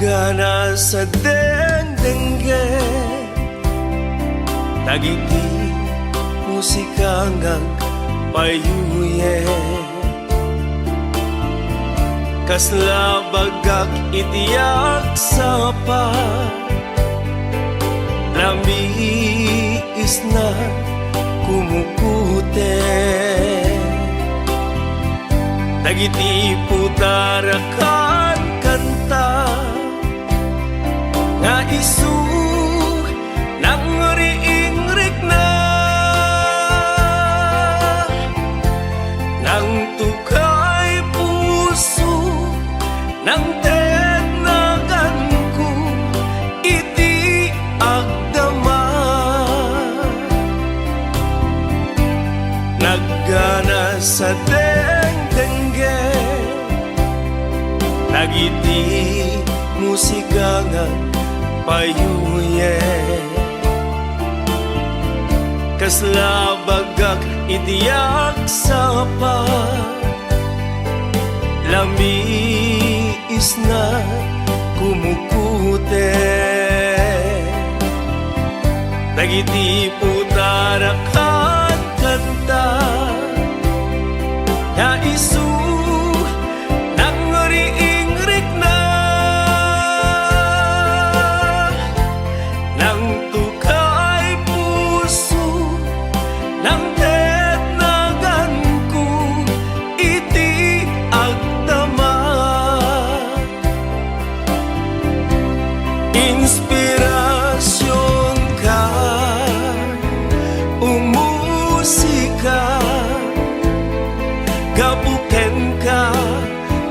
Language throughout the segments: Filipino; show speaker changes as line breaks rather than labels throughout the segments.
Naggana sa dengdengge, tagiti musika ngang payuye. Kasla bagak itiyak sa pa, lamiis na kumukute. Tagiti putarakan kanta nga isu nang riingrik na nang tukay puso nang tetnagan ko iti agdama. Naggana sa dengdengge, tagiti musika nga payuye. Kasla bagak itiyak sa pa, lamiis na kumukute. Tagiti putarakan kanta nga isu nang riingrik na nang tukay puso nang tetnagan ko iti agdama. Inspirasyon ka, umusika, gabuken ka,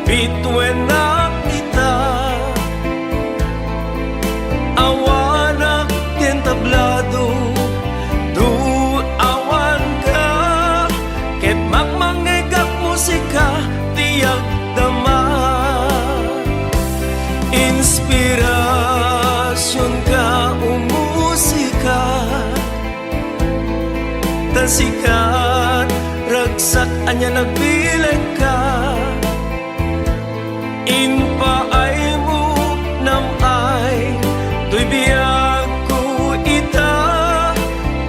bitwen na kita. Awanak din tablado, awan ka, ket magmangegak musika, tiyag dama. Inspirasyon ka, umusika, tasikat, ragsak anya nagbilag ka. Inpaay mo namay, tuy biyag ko ita.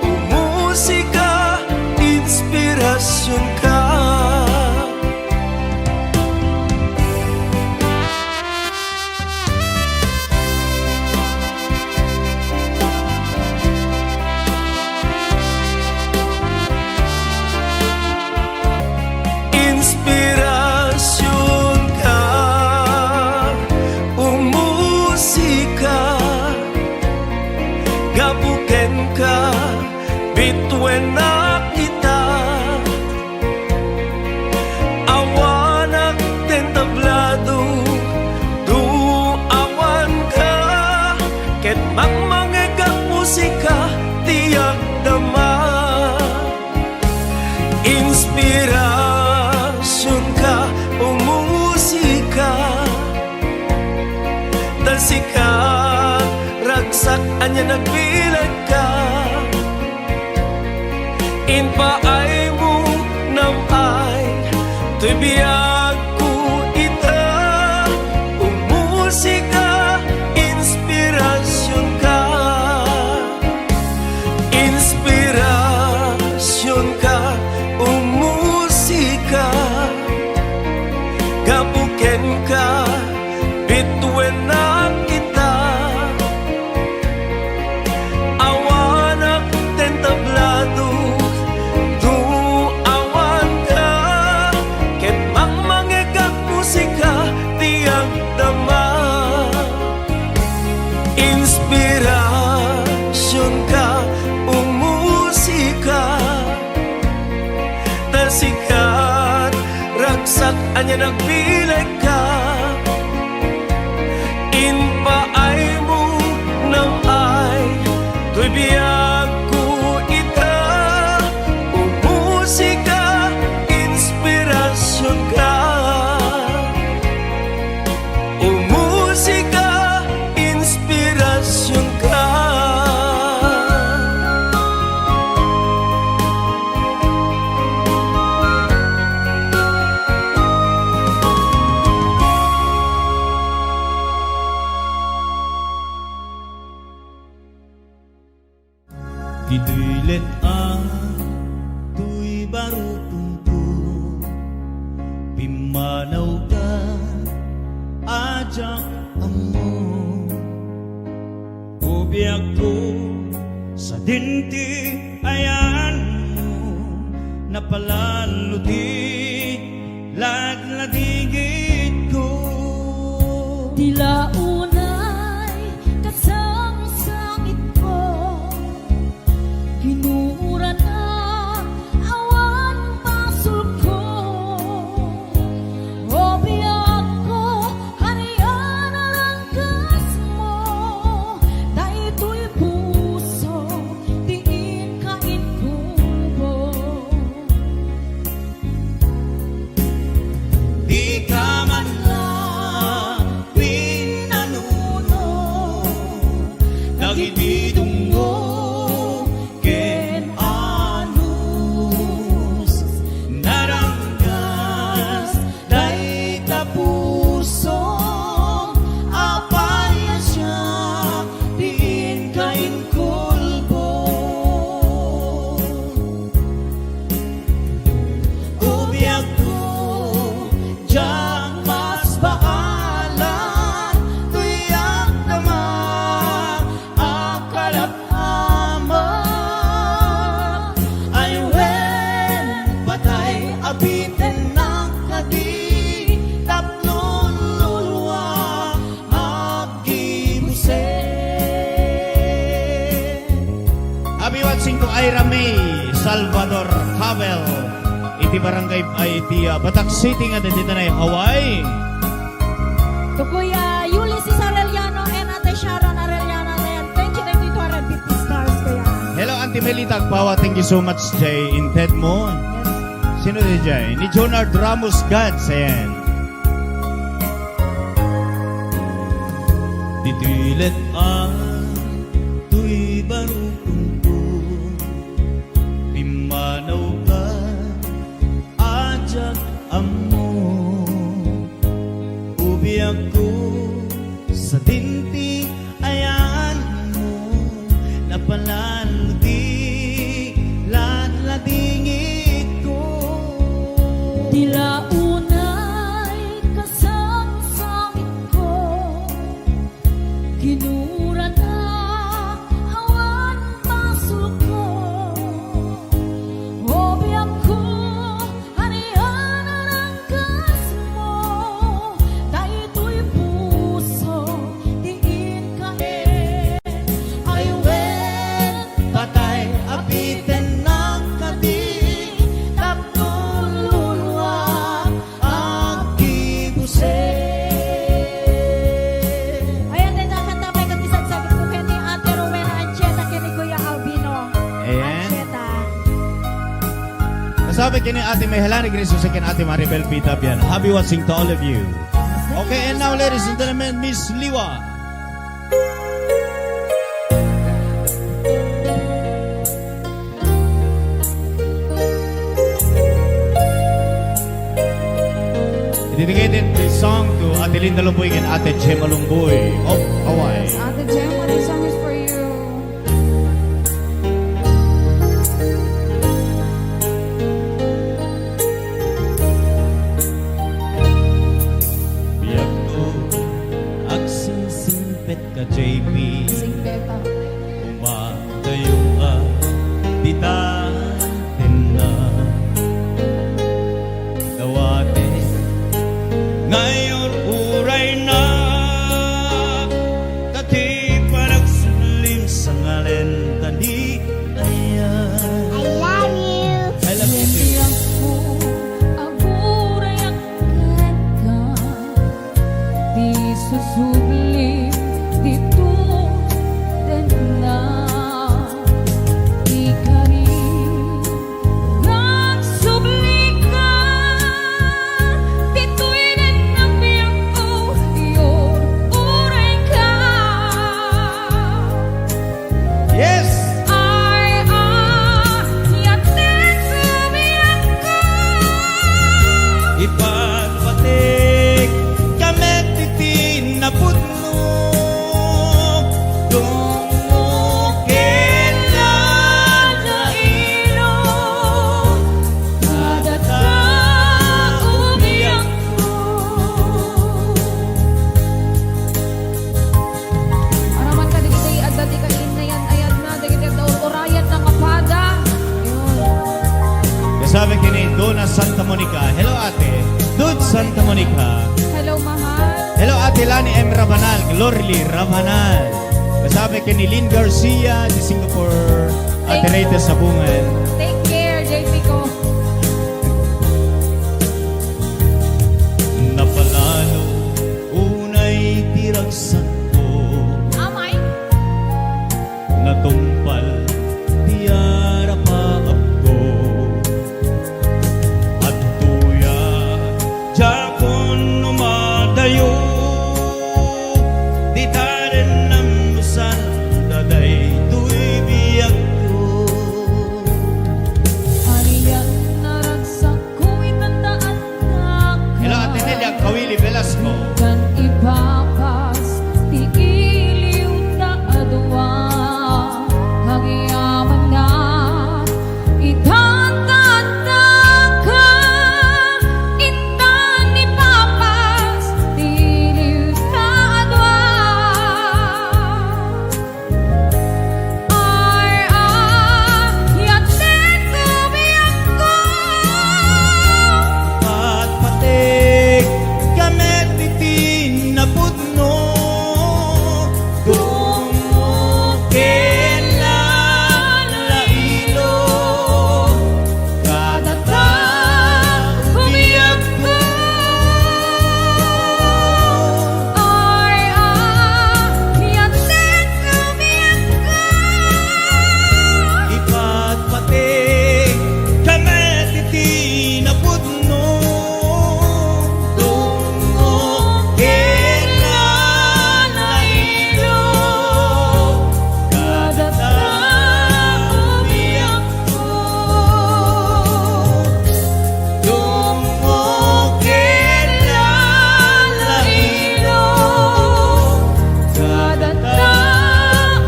Umusika, inspirasyon ka. Inspirasyon ka, umusika, gabuken ka, bitwen na kita. Awanak din tablado, awan ka, ket magmangegak musika, tiyag dama. Inspirasyon ka, umusika, tasikat, ragsak anya nagbilag ka. Inpaay mo namay, tuy biyag ko ita. Umusika, inspirasyon ka. Inspirasyon ka, umusika, gabuken ka, bitwen na kita. Awanak ten tablado, awan ka, ket magmangegak musika, tiyag dama. Inspirasyon ka, umusika, tasikat, ragsak anya nagbilag ka. Inpaay mo namay, tuy biyag ko ita. Umusika, inspirasyon ka. Umusika, inspirasyon ka.
Dito'y let-an, tuy barutunto, pimanaw ka, ajak amo. Ubiyak ko sa dinti, ayan mo, napalaluti, ladladigit ko.
Tila unay kasang-sangit ko, kinura na awan pasul ko. O biyak ko, harian ang rangkas mo, dahito'y puso, diin kain kubo.
Di ka man lang pinanuno, nagibidong mo ken anus, naranggas day tapuso, apaya siya diin kain kulbo. Ubiyak ko diyang mas baalan, tuyak naman akalat aman. Ay wen, patay abitin ng kadi, tatlong luluwa agibuse. Abiwatsin ko Ira May Salvador Havel, iti barangay ay iti Batak City nga dito na Hawaii.
To Kuya Ulysses Arellano and Ate Sharon Arellano, and thank you, 250 stars, Kuya.
Hello Auntie Melita Agpawa, thank you so much Jay in Ted mo.
Yes.
Sino di Jay? Ni Jonard Ramos Gads, ayan. Dito'y let-an, tuy barutunto, pimanaw ka, ajak amo. Ubiyak ko sa dinti, ayan mo, napalaludi, ladladingit ko.
Tila unay kasang-sangit ko, kinura na awan pasul ko. O biyak ko, harian ang rangkas mo, dahito'y puso, diin kain.
Ay wen, patay apitin ng kadi, tatlong luluwa agibuse.
Ayan din nakatabay kang isang sagot ko kay ni Ate Rowena Ancheta kay ni Kuya Albino.
Ayan.
Ancheta.
Kasabi kini Ate May Helani Grace sa kin Ate Maribel P. Tabian. Happy watching to all of you. Okay, and now ladies and gentlemen, Miss Liwa. Dedicated this song to Ate Linda Lumboy and Ate Gemma Lumboy of Hawaii.
Ate Gemma, this song is for you.
Biyak ko, agsisimpet ka JP,
Sing beta.
umatayo ka, di datin na dawate. Ngayon uray na, dati pa nagsulim sa ngalen tani ayan. I love you too.
Yang ku aburay ang kaka, di susubli dito din na. Ikari nagsubli ka, dito'y din ang biyang ko, iyon uray ka.
Yes!
Ay, yatin sumiyak ka.
Ipagpatik kami titin na putno, tumukin lang Lorly Ramanan. Kasama kay ni Lynn Garcia, di Singapore, at Reyta Sabungan.
Take care, JP ko.
Napalalo, unay tiragsan ko,
Amay.
natumpal, tiara paap ko. At tuya, jakon umadayo, di tarin namusan, daday tuy biyak ko.
Ariyan naragsak ko itandaan na ka.
Hello, Ate Nelia Kawili Velasco.
Kan ipapas, di iliw na adwa. Hagiyaman na, itatanda ka. Itan ipapas, di iliw na adwa. Yatin kumiyak ko.
At patik kamet iti napudno Dumukin lang lailo Kadata
Umiyak ko. Yatin kumiyak ko.
Ipat patik kamet iti napudno Dumukin lang lailo Kadata umiyak ko Dumukin lang lailo Kadata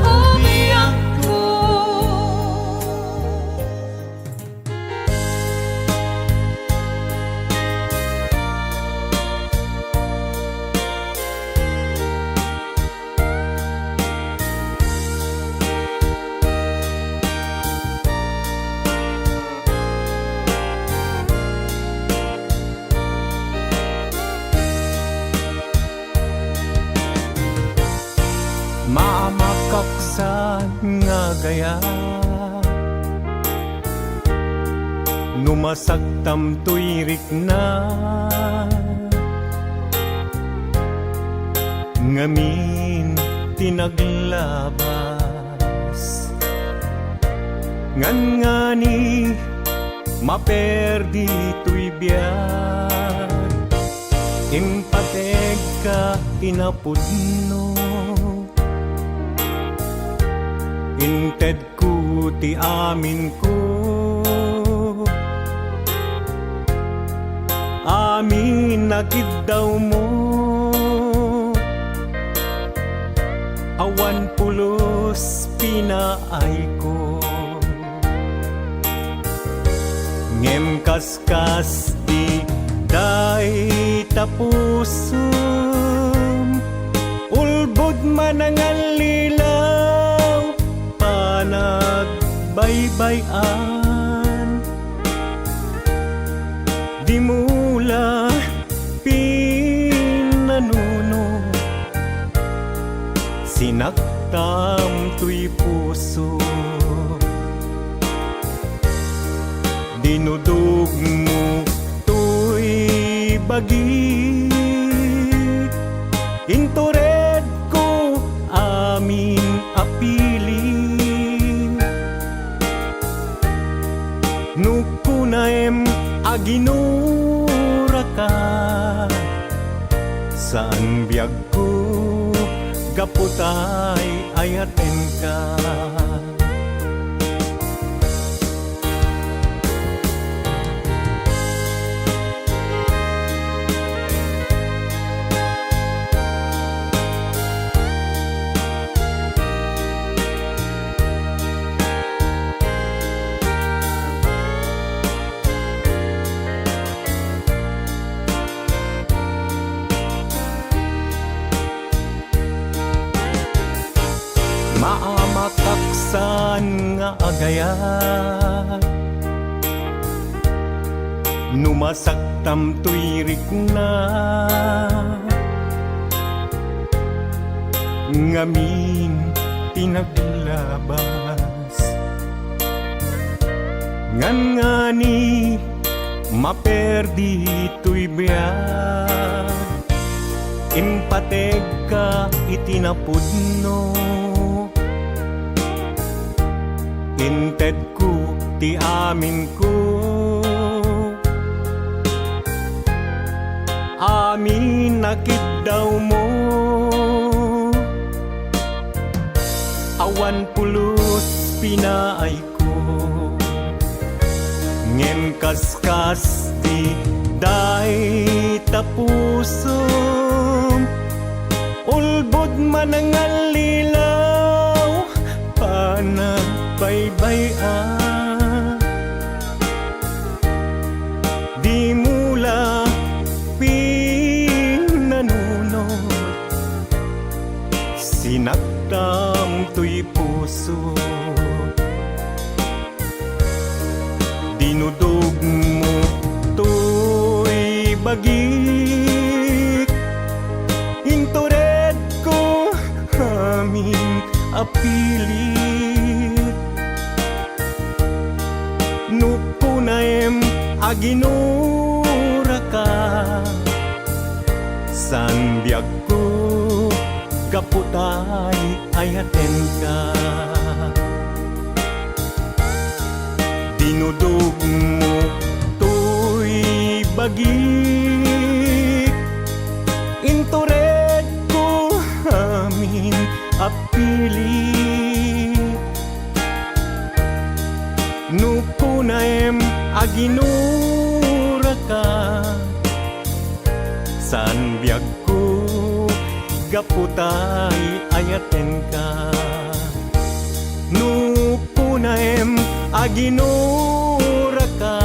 umiyak ko.
Maamakaksan nga gaya Numasagtam tuyrik na Ngamin tinaglabas Ngan nga ni maperdi tuy biyag Impateg ka inapudno Inted ko ti amin ko Amin nakid daw mo Awan pulos pinaay ko Ngem kaskas di day tapusum Ulbod man ang lilaw Panagbaybayan Di mula pinanuno Sinaktam tuy puso Dinudog mo tuy bagit Intured ko amin apili Nukunaem aginura ka Saan biyag ko gaputay ayaten ka Maamakaksan nga agayat Numasaktam tuyrik na ngamin pinaglabas. Ngan ngani maperdi to'y biyag, impateg ka itinapudno. Inted ko ti amin ko, amin nakit daw mo. Awan pulos pinaay ko, ngem kaskas di day tapusom. Ulbod manangalilaw, panagbaybayan. Di mula pinanunod, sinaktam to'y puso. Dinudog mo to'y bagik, intured ko aming apilit. Nupunaem aginura ka, san biyag ko kaputay ayaten ka. Dinudog mo to'y bagik, intured ko amin apilit. Nupunaem aginura ka, san biyag ko gaputay ayaten ka. Nupunaem aginura ka,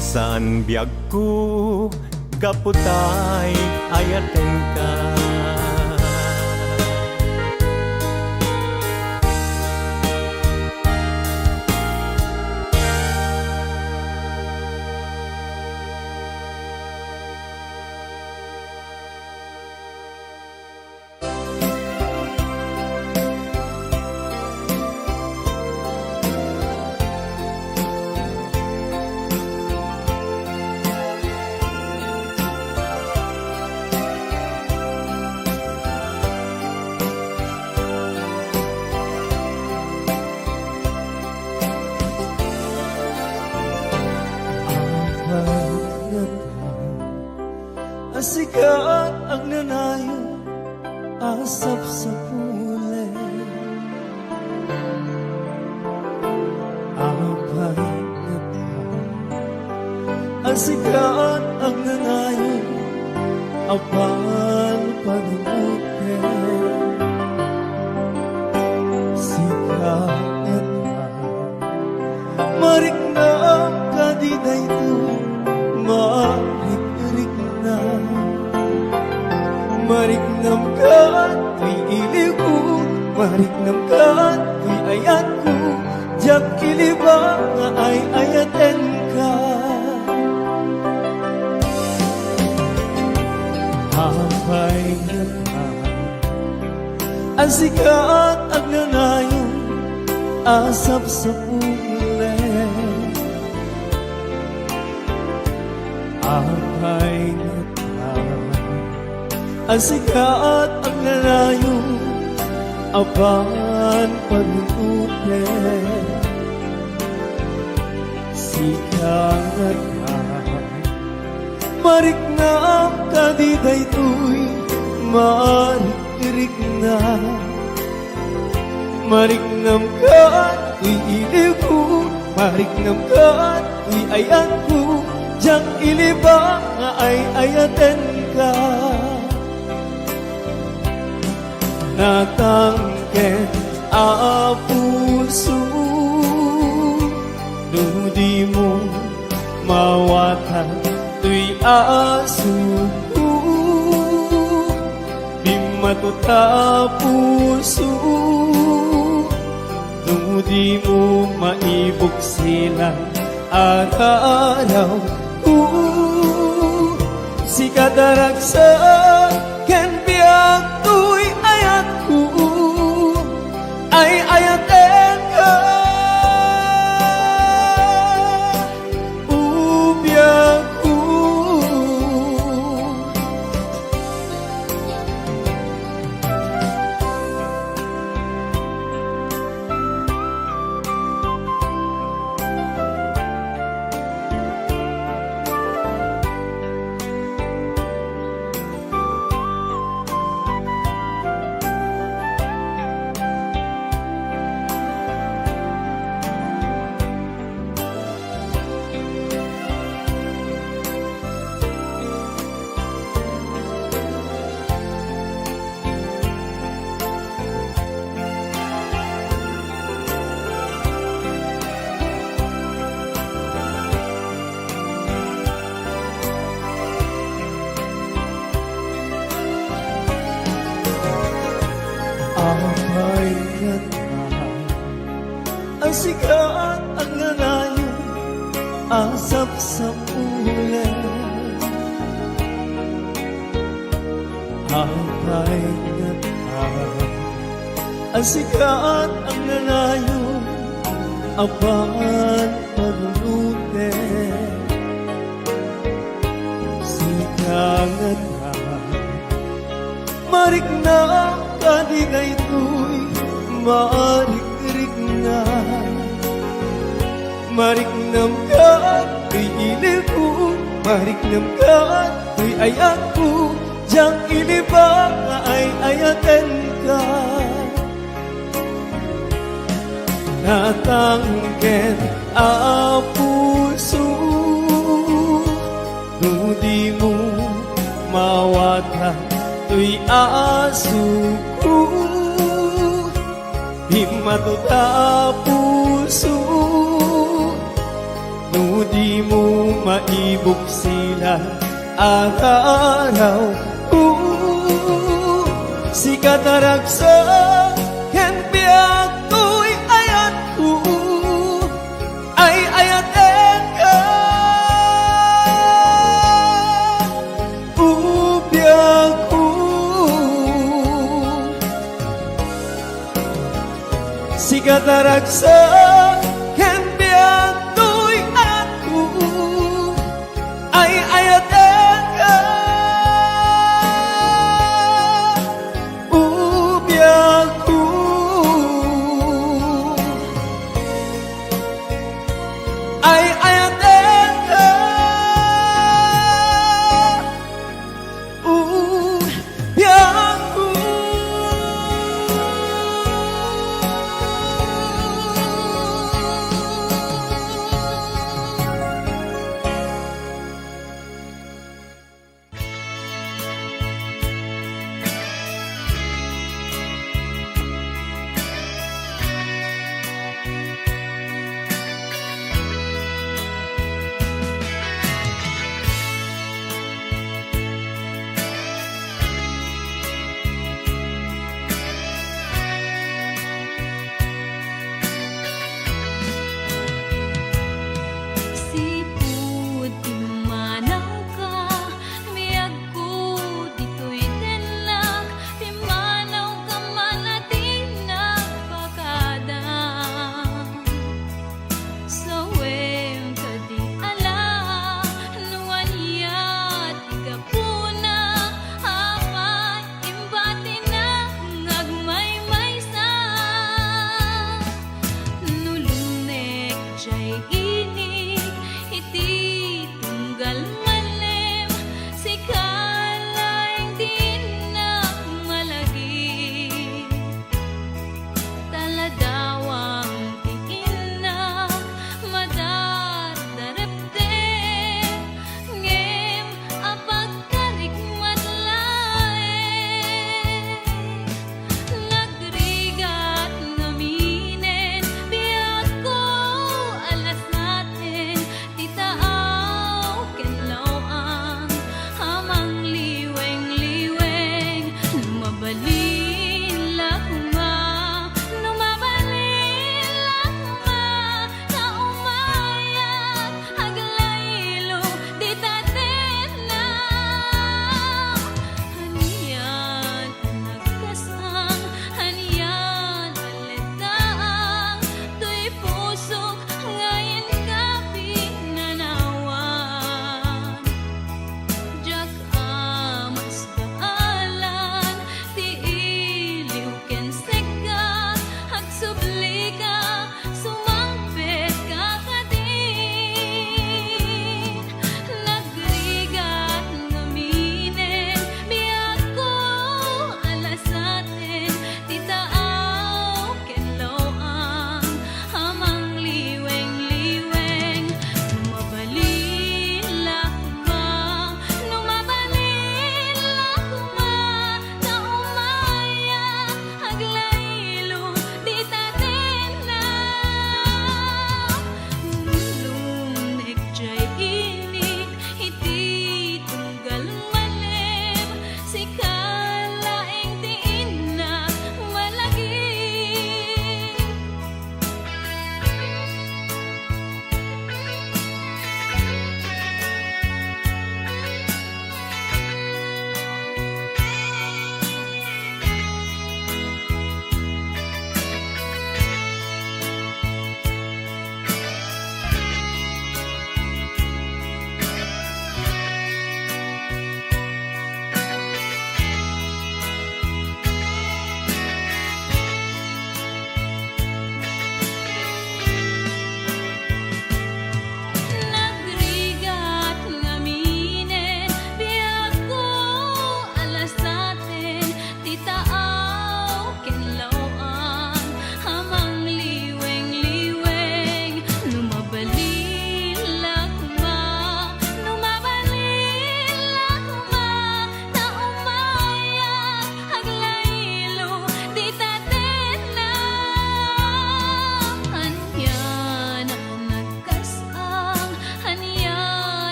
san biyag ko gaputay ayaten ka.
Asikat ang nanayo, asap sa pule. Apay na pa. Asikat ang nanayo, apal panunuke. Sikat na marik na ang kadiday to, marik-rik na. Mariknam ka, tuy iliw ko, mariknam ka, tuy ayat ko, diyak iliba nga ay ayaten ka. Hapay na ka, ang sikat ang nanayo, asap sa pule. Hapay na ang sikat ang nanayo, apan panunute. Sikat na marik na ang kadiday to'y marik na. Marik nam ka, tuy iliw ko, marik nam ka, tuy ayan ko, diyang iliba nga ay ayaten ka. Natangken a puso, di mo mawatan tuy aso. Di matuta puso, di mo maibog sila araw. Si kadaragsa ken biyak tu Apay nga ang sikat ang nanayo asap sa ulan. Apay nga ang sikat ang nanayo apan paglute. Sikangan na marik na kadigay to'y marik-rik na. Marik nam ka, iilip ko. Marik nam ka, ayak ko. Diyang ilibang ay ayaten ka. Natangken a puso, nudi mo mawata to'y asuko. Himatot a puso, nudi mo maibog sila araw. Si kataragsa ken biag to'y ayat ko ay ayaten ka. Ubiyag ko si kataragsa ken biag to'y ayat ko ay ayaten ka. Ay ayaten ka. Biyag ko.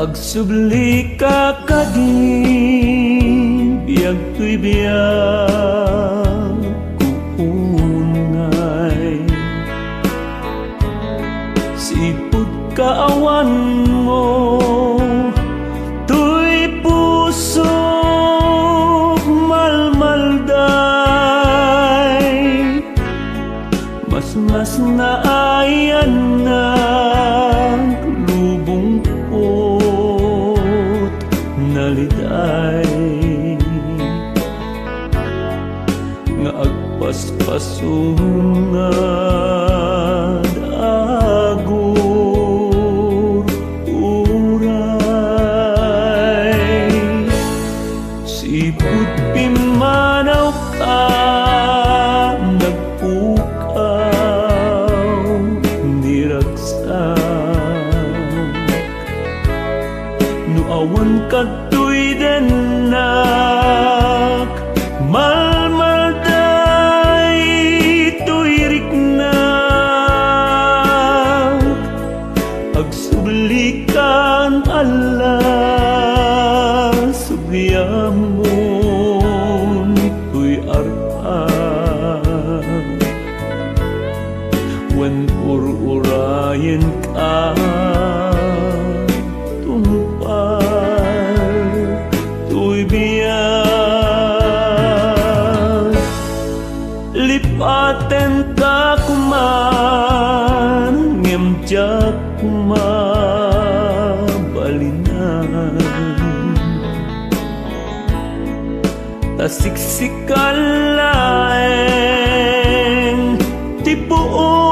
Agsubli ka kadin, biyag tuy biyag kuungay. Sipud kaawan mo, tuy puso malmalday. Mas naayan na lubong naliday nga agpaspasungad agur uray. Sipud pimanaw ka nagpukaw niragsak nuawan katoy denak malmalday tuyrik na agsublikan Allah subyamon tuy arpan wen urayen ka lipaten ka kuman ngemjak kumabalinan tasiksikan laeng tipuon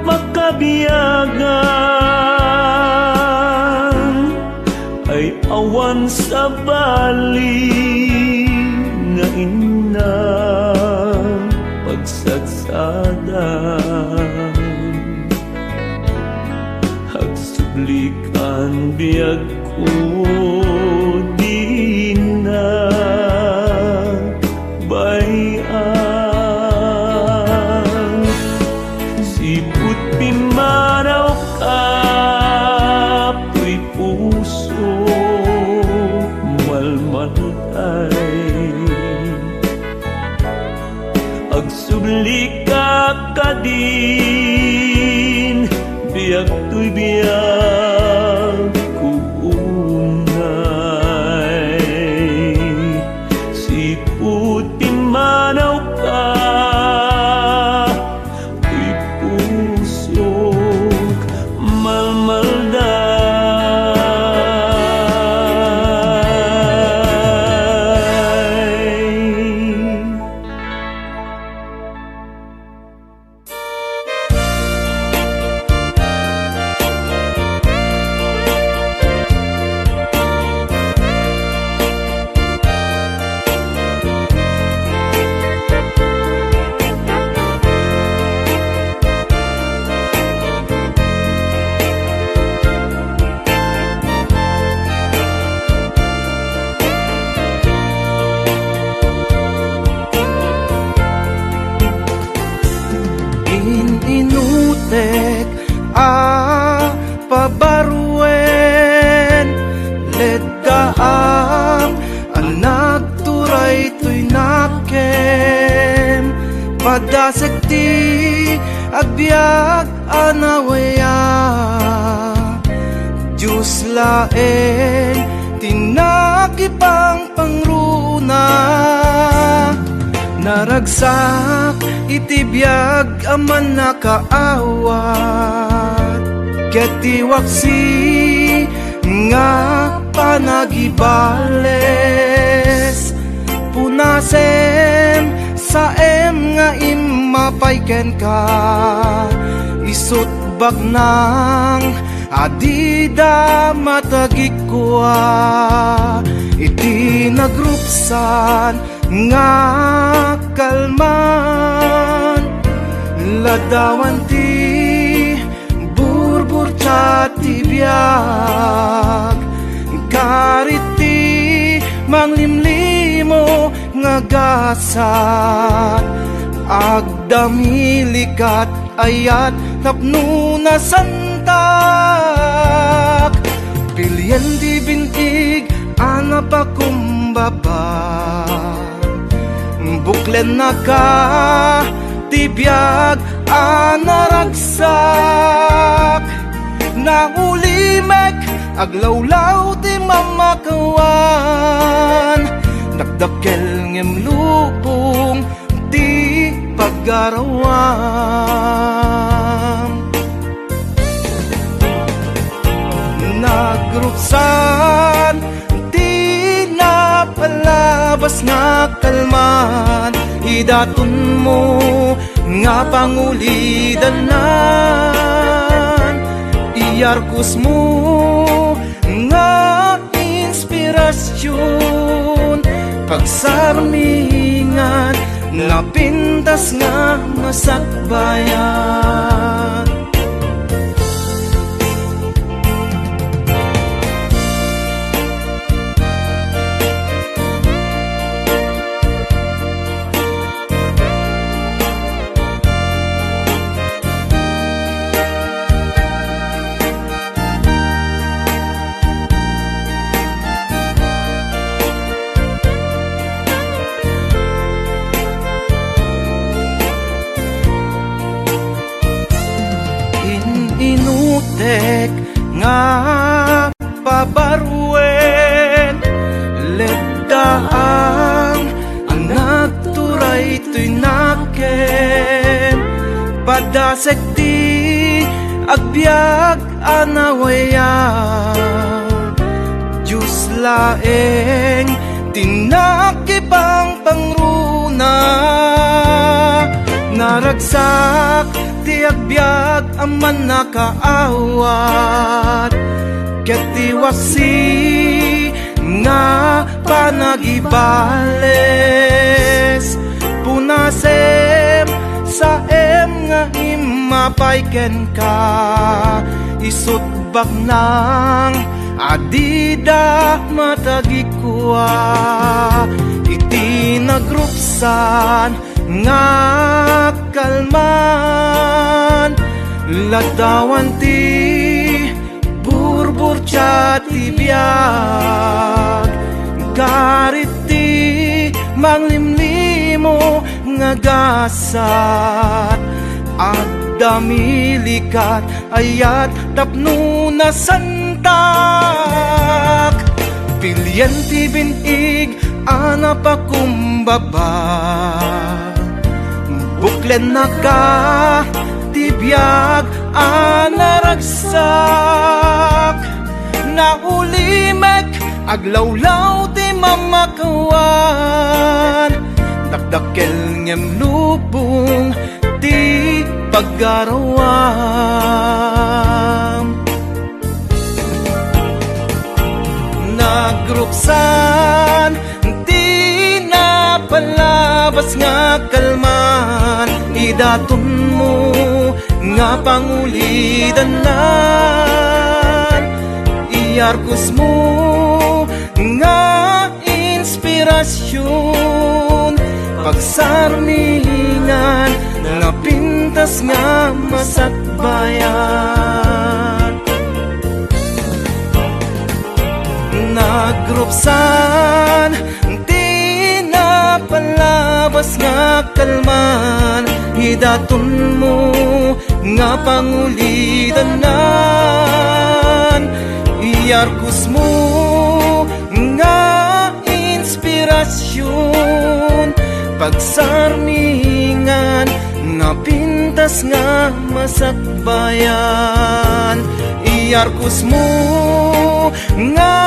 pagkabiyagan ay awan sa bali nga ina pagsatsadan. Agsublikan biyag ko di na bayan. Siput pimanaw ka tuy puso malmalay. Agsubli ka kadin, biyag tuy biyag kuunay. Sipud pimanaw ka, tuy pusok malmalday.
Inutek pabaruen leddaang anak turay tuy nakem padasekti agbiag anawaya Diyos laeng tinakipang pangruna naragsak itibiyag aman nakaawat ketiwaksi nga panagibales punasem saem nga imapayken ka, isut bag nang adida matagikwa, iti nagrupsan nga kalman, ladawan ti burbur ti biag, kariti manglimlimo nga gasat, agdamilikat ayat tapno na santak, pilyen di bintig ana pa kumbaba, buklen na ka tibiyag anaragsak, na ulimek aglawlaw ti mamakawan, dakdakel ngem lupong ti paggarawam, nagrupsan ti napalabas nga kalman, idatun mo nga pangulidanan, iyarkus mo nga inspirasyon, pagsarmingan napintas nga masakbayan. Inutek nga pabaruen, leddaang ang nagturay to'y naken, padasek ti agbyag anawayan, Diyos laeng tinakipang pangruna, naragsak ti agbyag aman nakaawat, ket ti waksi nga panagibales, punasem sa nga imapayken ka, isut bak nang adida matagikwa, iti nagrupsan nga kalman, ladawan ti burbur ti biag, garit ti manglimlimo nga gasat, agdamilikat ayat tapno na santak, pilyen ti binig ana pa kumbaba, buklen na ka tibiyag anaragsak, na ulimek aglawlaw ti mamakawan, dakdakel ngem lupong ti paggarawam, nagrupsan ti napalabas nga kalman, idatun mo nga pangulidanan, iyarkus mo nga inspirasyon, pagsarmingan napintas nga masakbayan, nagrupsan ti napalabas nga kalman, idatun mo nga pangulidanan, iyarkus mo nga inspirasyon, pagsarmingan napintas nga masakbayan, iyarkus mo nga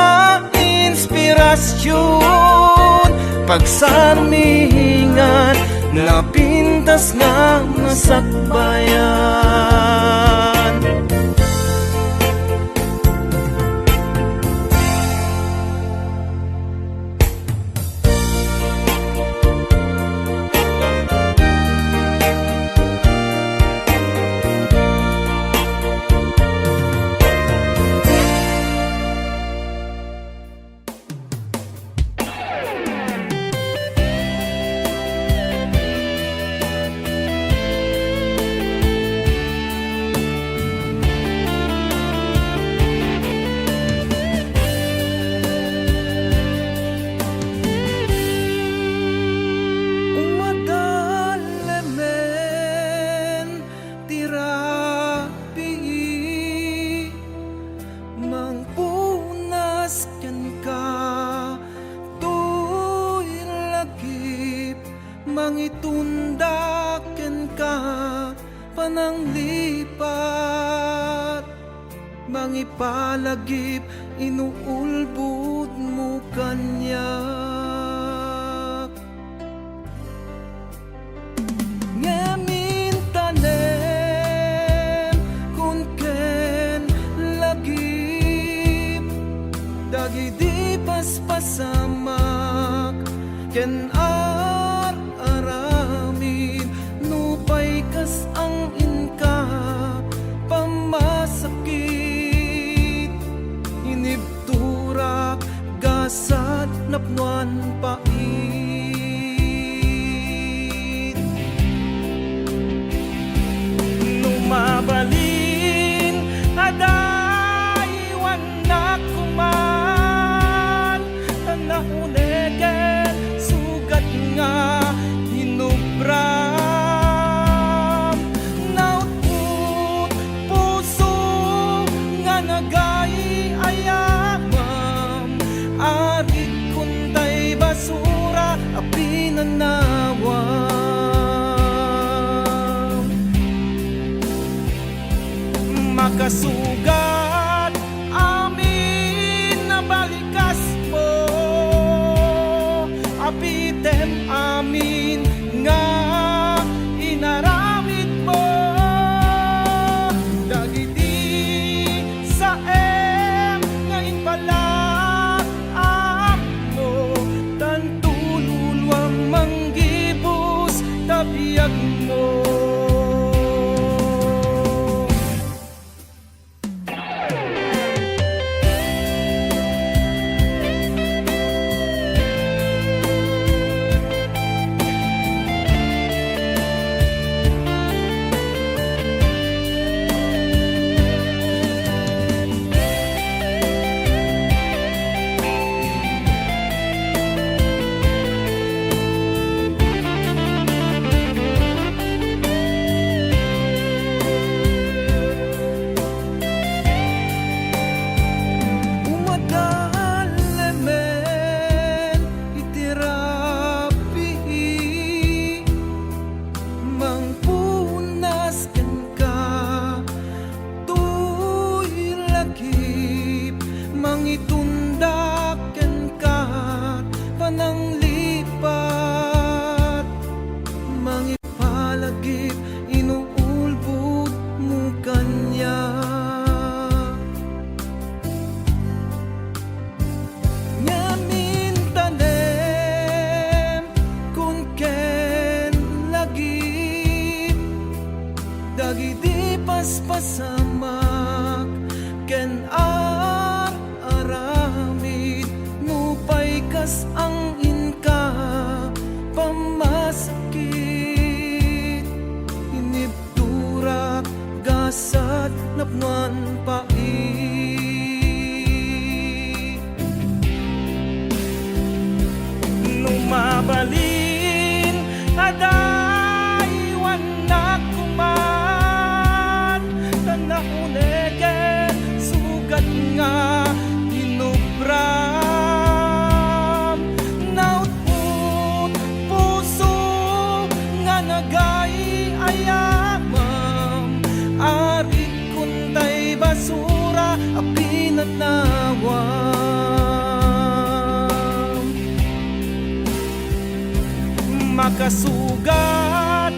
inspirasyon, pagsarmingan napintas napintas nga masakbayan. Umadalemen tirapi mangpunas ken ka tuy lagip mangitunda ken ka pananglipat mangipalagip inuulbud mo kanyak. Ngamin tanem kun ken lagip dagiti paspasamak ken aramin nupay kas ang inka pamasakit inibturak gasat napnuan pait. Numabalin adaiwan na kuman tanahunegen sugat nga hinubram nautput puso nga nagaiayamam arit kuntay basura apinanawam makasugat amin na balikas mo apitem amin nga inaramid mo dagiti sa nga inbalak mo tantululwang manggibus tabiyag mo. Umadalemen itirapi mangpunas ken ka tuy lagip mangitunda ken ka pananglipat mangipalagip inuulbud mo kanya. Ngamin tanem kun ken lagip dagiti paspasamak ken aramid nupay kas ang inka pamasakit inibturak gasat napnuan pait. Numabalin adaiwan na kuman tanahunegen sugat nga hinubram nautput puso nga nagaiayamam arit kuntay basura apinatnawam makasugat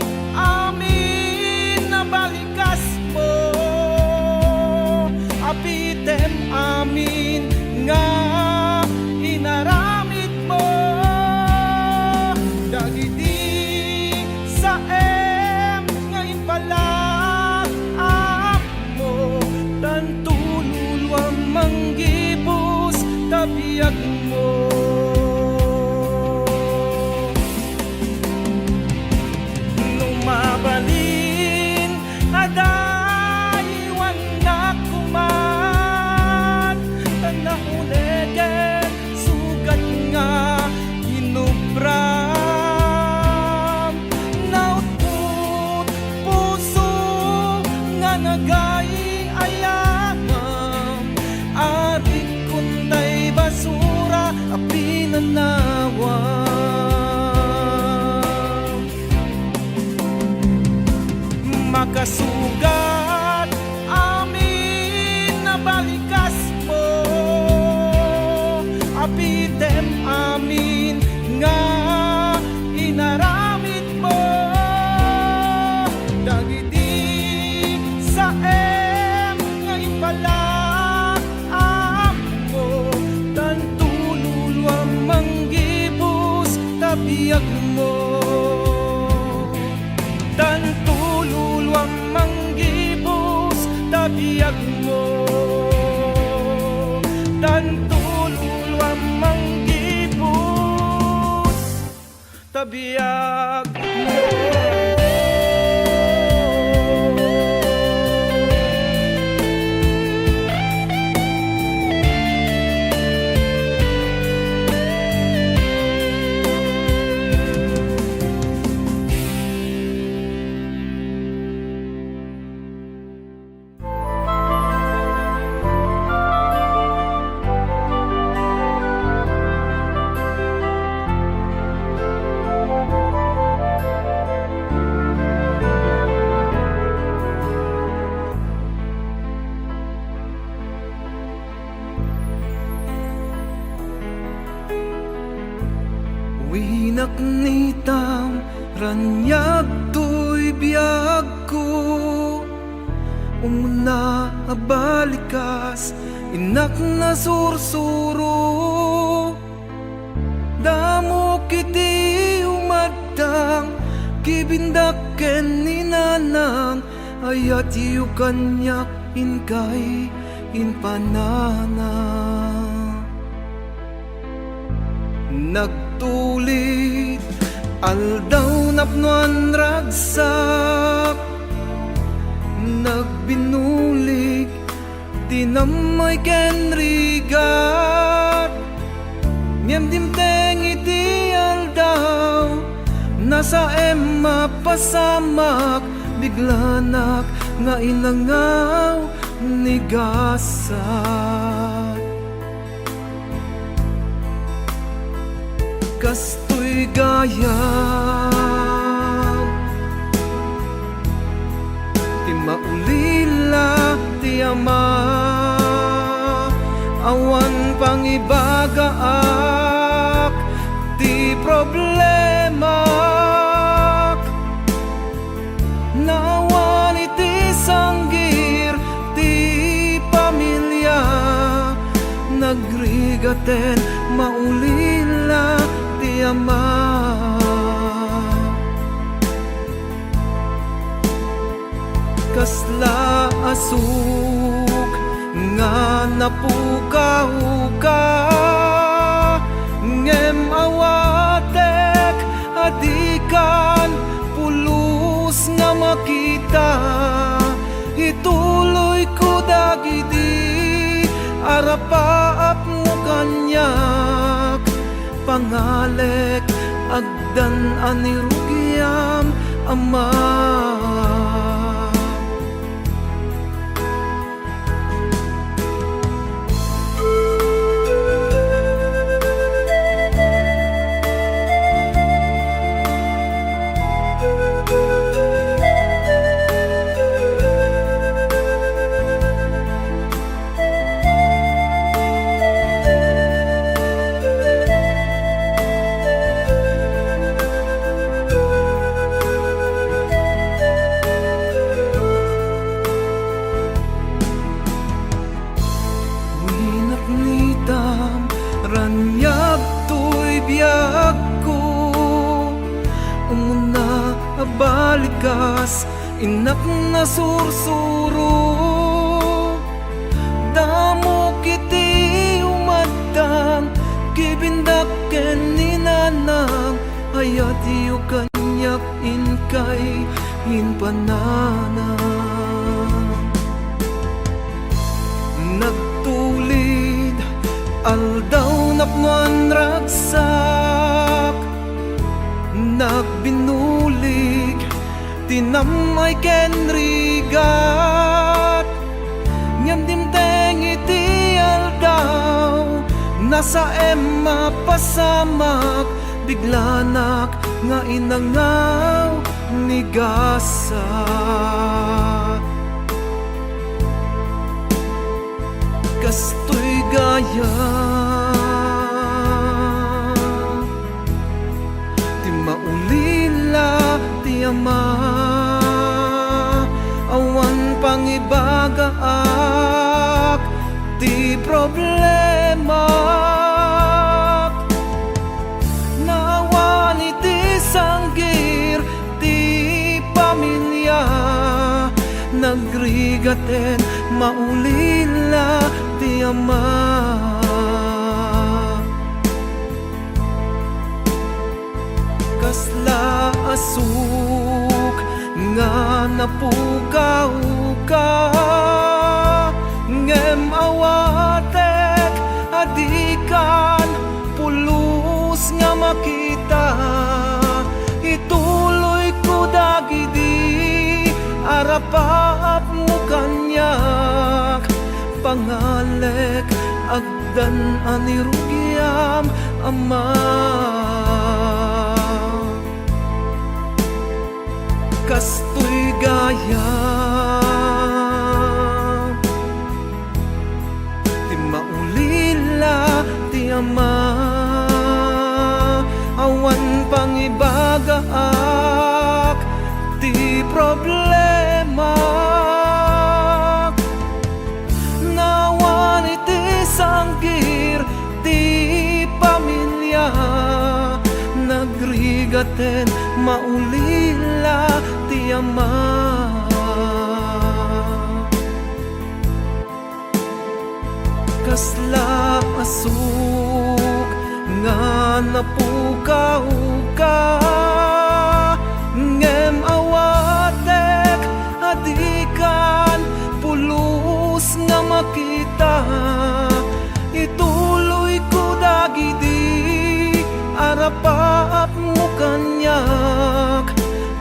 makasugat amin na balikas mo, apitem amin nga inaramid mo, dagiti sa nga ipalaan mo, dan tululuang manggibus tabiyag mo, dan tululuang manggibus tabiyag mo, dan tululuang manggibus tabiyag mo. Winak nitam ranyag to'y biyag ko, umuna abalikas inak na sursuro, damo kiti umadang kibindak ken ninanang ayat yu kanyak inkay inpanana, nagtulit aldaw napnuan ragsak, nagbinulig tinamay ken rigat, miyam dimteng iti aldaw nasa emma pasamak, biglanak nga inangaw ni gasat, kastoy gayam ti maulila ti ama, awan pangibagaak ti problema, nawan iti sanggir ti pamilya, nagrigaten maulila ti ama, kasla asuk nga napukahuka, ngem awatek adikan pulos nga makita, ituloy ko dagiti arapaap mo kanyak, pangalek agdan anirugyam ama. Ranyag to'y biyag ko, umuna abalikas inak na sursuro, damo kiti umadang kibindak ken ninanang ayat yu kanyak inkay inpanana, nagtulid aldaw napnuan ragsak, nagbinulig tinamay ken rigat, ngem dimteng iti aldaw nasa emma pasamak, biglanak nga inangaw ni gasat. Kastoy gaya ti maulila ti ama, awan pangibagaak ti problema. Naawan iti sanggir ti pamilya, nagrigaten maulila ti ama. Kasla asuk nga napukaw ka, ngem awatek adikan pulos nga makita. Ituloy ko dagidi arapap mo kanyak, pangalek agdan anirugyam ama. Kastoy gaya ti maulila ti ama, awan pangibagaak ti problema. Nawan iti sanggir ti pamilya, nagrigaten maulila ti ama. Kasla asuk nga napukaw ka, ngem awatek adikan pulos nga makita. Ituloy ko dagidi arapap mo kanyak,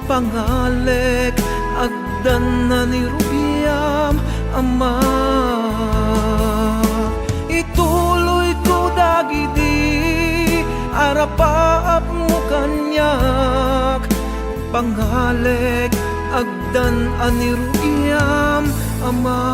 pangalek agdan na nirubiyam ama. Ituloy ko dagidi arapap mo kanyak, pangalek agdan anirugyam ama.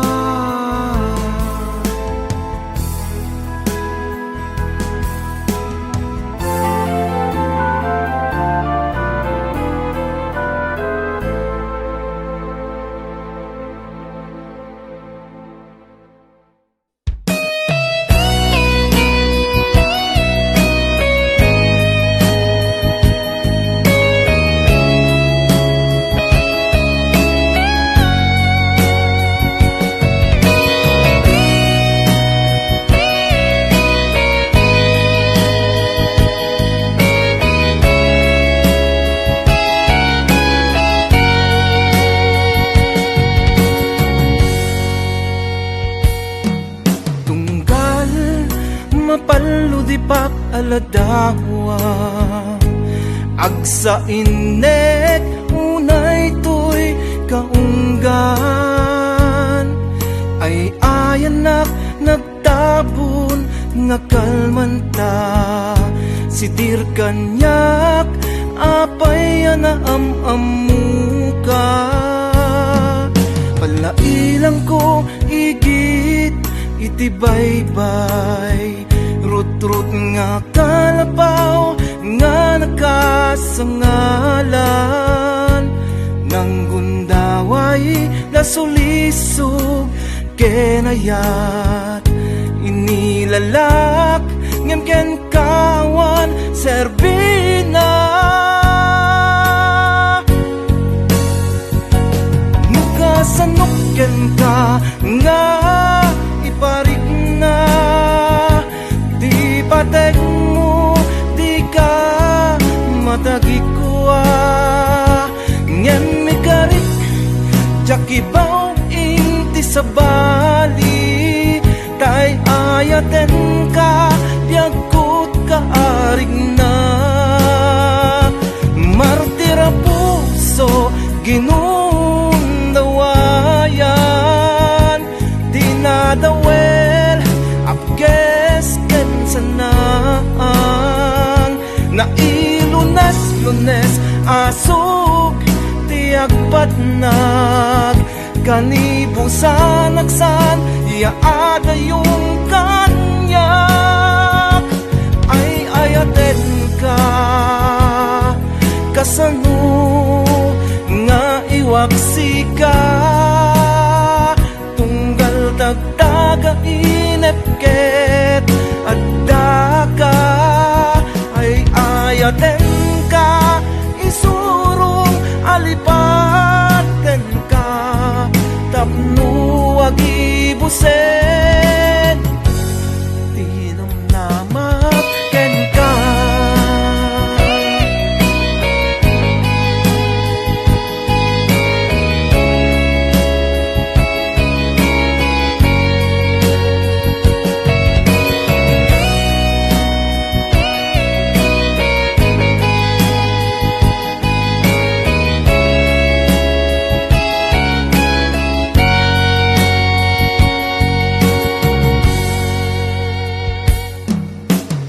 Mapaludipak aladawa, agsa inek unay to'y kaunggan. Ay ayanak nagtabon nga kalmanta, sitir kanyak apay anaam-amuka. Palailang ko igit iti baybay, rut-rut nga kalapaw nga nakasangalan. Nang gundaway lasulisog kenayat, inilalak ngem ken kawan serbina. Mukasanok ken ka nga iparik na, di patek mo di ka matagikwa. Ngem ikarik jakibaw inti sa bali, tay ayaten ka biagkot ka arig na. Martira puso ginundawayan, dinadawel apkes ken sanaan. Na ilunas lunes asog agbatnag kanibusan nagsan iaada yung kanyak ay ayaten ka kasano nga iwaksi ka tunggal dagdaga inepket at daga ay ayaten ka isurong alipaten ka tapno agibusen tinamnamak ken ka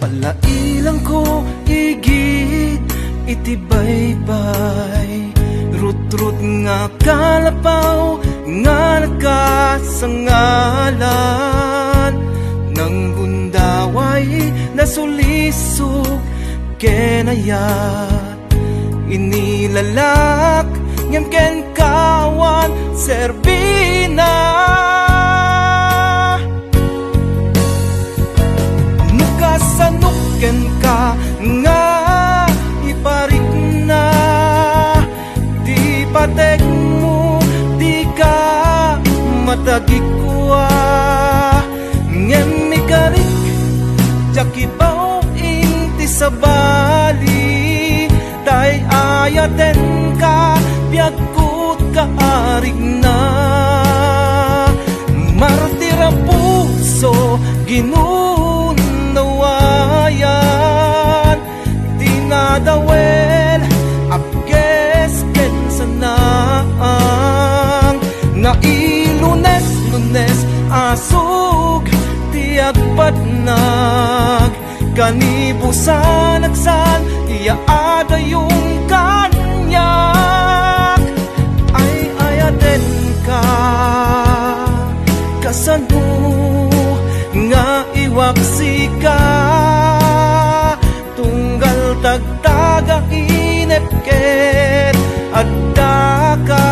palailang ko igid iti baybay rut-rut nga kalapaw nga nakasangalan nang gundaway nasulisog kenayat inilalak ngem ken kawan serbina kasanuken ka nga iparik na di patek mo di ka matagikwa ngem mikarik jakibaw inti sabali tay ayaten ka biagkut ka arig na martira puso ginun nawayan dinadawel apkes ken sanaang nga ilunes asug tiagpatnag kanibusan agsan iaada yung kanyak ay ayaten ka kasano nga iwaksi ka tunggal tagtaga inepket at daka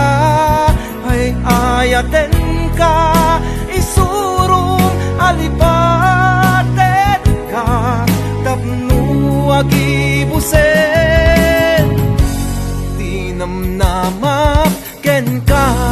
ay ayaten ka isurong alipaten ka tapno agibusen tinamnamak ken ka